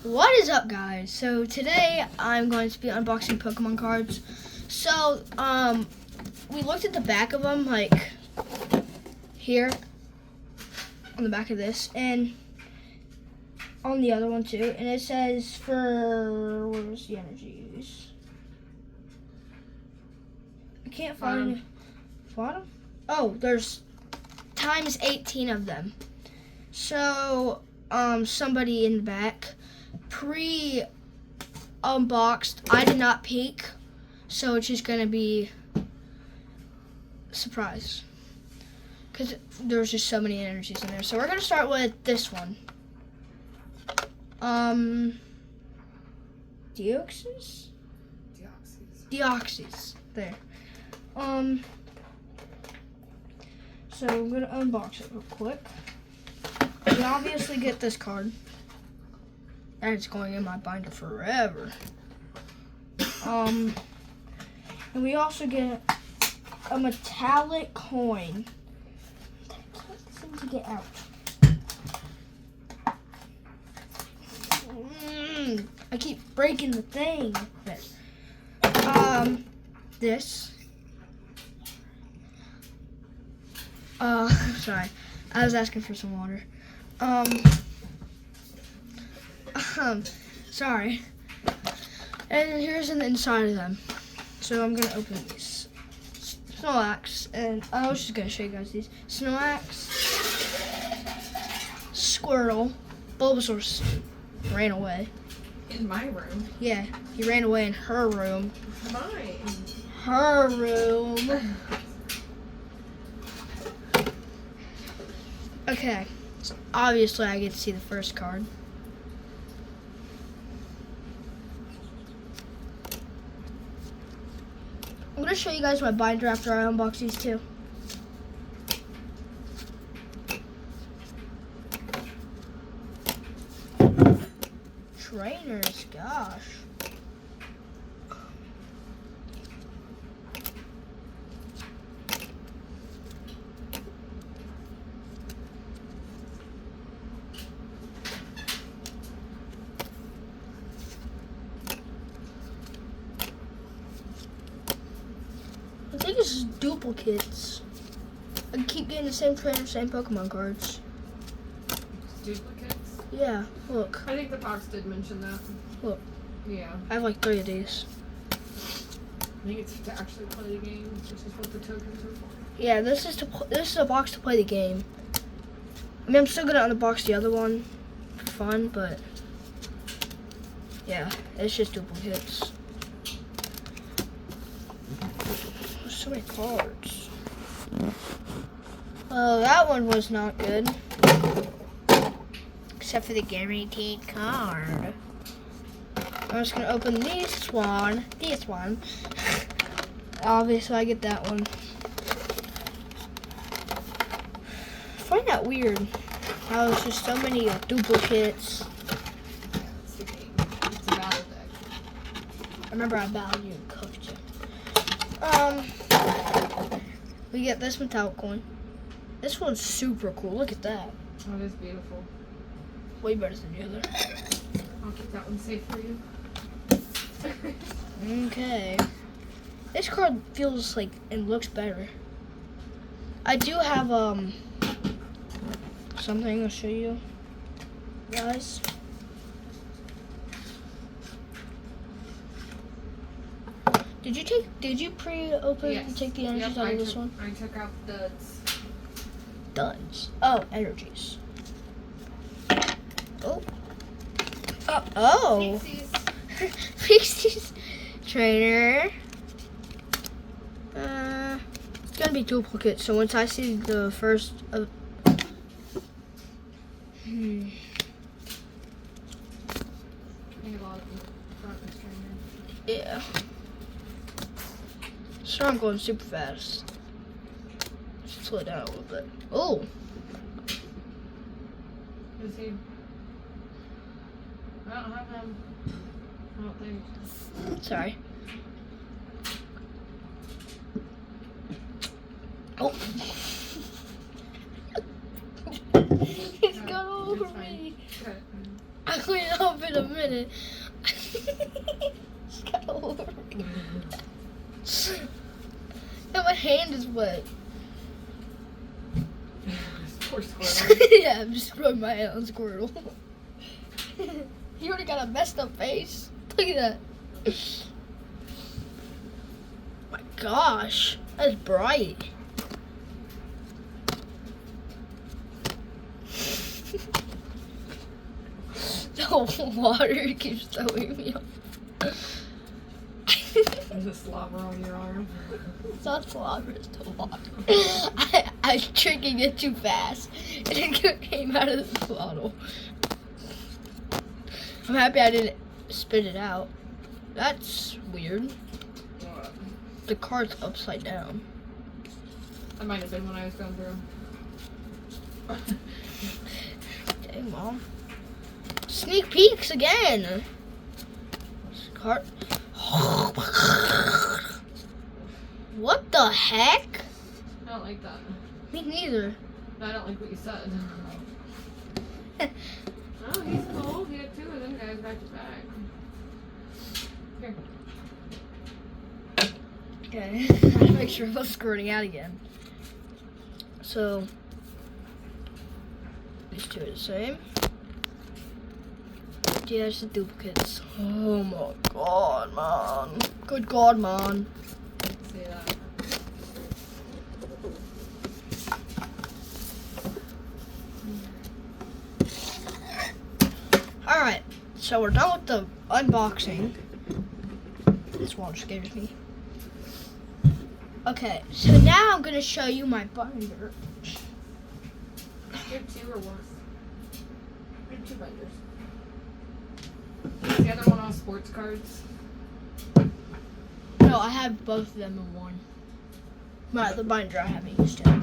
What is up, guys? So today I'm going to be unboxing Pokemon cards. So we looked at the back of them, like here on the back of this, and on the other one too, and it says for where's the energies? I can't find bottom. Oh, there's times 18 of them. So somebody in the back pre-unboxed. I did not peek, so it's just gonna be a surprise because there's just so many energies in there. So we're gonna start with this one. Deoxys? Deoxys. There. So I'm gonna unbox it real quick. We obviously get this card. And it's going in my binder forever. And we also get a metallic coin that I can't seem to get out. I keep breaking the thing. This. Sorry. I was asking for some water. Sorry. And here's an inside of them. So I'm gonna open these. Snorlax, and I was just gonna show you guys these. Snorlax, Squirtle, Bulbasaur ran away. In my room? Yeah, he ran away in her room. Mine. Her room. Okay, so obviously I get to see the first card. I'm going to show you guys my binder after I unbox these two. Trainers, gosh. I think it's duplicates. I keep getting the same trainer, same Pokemon cards. Duplicates? Yeah, look. I think the box did mention that. Look. Yeah. I have like 3 of these. I think it's to actually play the game, which is what the tokens are for. Yeah, this is a box to play the game. I mean, I'm still gonna unbox the other one for fun, but yeah, it's just duplicates. There's so many cards. Oh, that one was not good. Except for the guaranteed card. I'm just gonna open this one. Obviously, I get that one. I find that weird. How there's just so many duplicates. It's the game. It's a battle deck. I remember I battled you and cooked you. We get this metallic coin. This one's super cool. Look at that. Oh, it is beautiful. Way better than the other. I'll keep that one safe for you. Okay. This card feels like and looks better. I do have something I'll show you guys. Did you pre-open Yes. and take the energies out of this one? I took out the Duds. Oh, energies. Oh. Oh. Pixies. Pixies trainer. It's gonna be duplicate. So once I see the first, I think a lot of them front is trainer. yeah. So I'm going super fast. Slow down a little bit. Oh. Is he? I don't have him. I don't think. Sorry. Oh. It's got all over me. Okay. I cleaned it up in a minute. It's gotta work. And my hand is wet. Poor Squirtle. Yeah, I'm just rubbing my hand on Squirtle. He already got a messed up face. Look at that. My gosh, that's bright. The water keeps throwing me off. There's a slobber on your arm. It's not slobber, it's the water. I was drinking it too fast, and it came out of the bottle. I'm happy I didn't spit it out. That's weird. What? The card's upside down. That might have been when I was going through. Dang, Mom. Sneak peeks again. Card. What the heck? I don't like that. Me neither. I don't like what you said. Oh, he's cool. He had 2 of them guys back to back. Here. Okay, I gotta make sure I'm not squirting out again. So, these 2 are the same. Yeah, it's the duplicates. Oh my god, man. Good god, man. See that. Alright, so we're done with the unboxing. This one scares me. Okay, so now I'm gonna show you my binder. You have 2 or worse. You have 2 binders. Is the other one all sports cards? No, I have both of them in one. The binder I haven't used yet.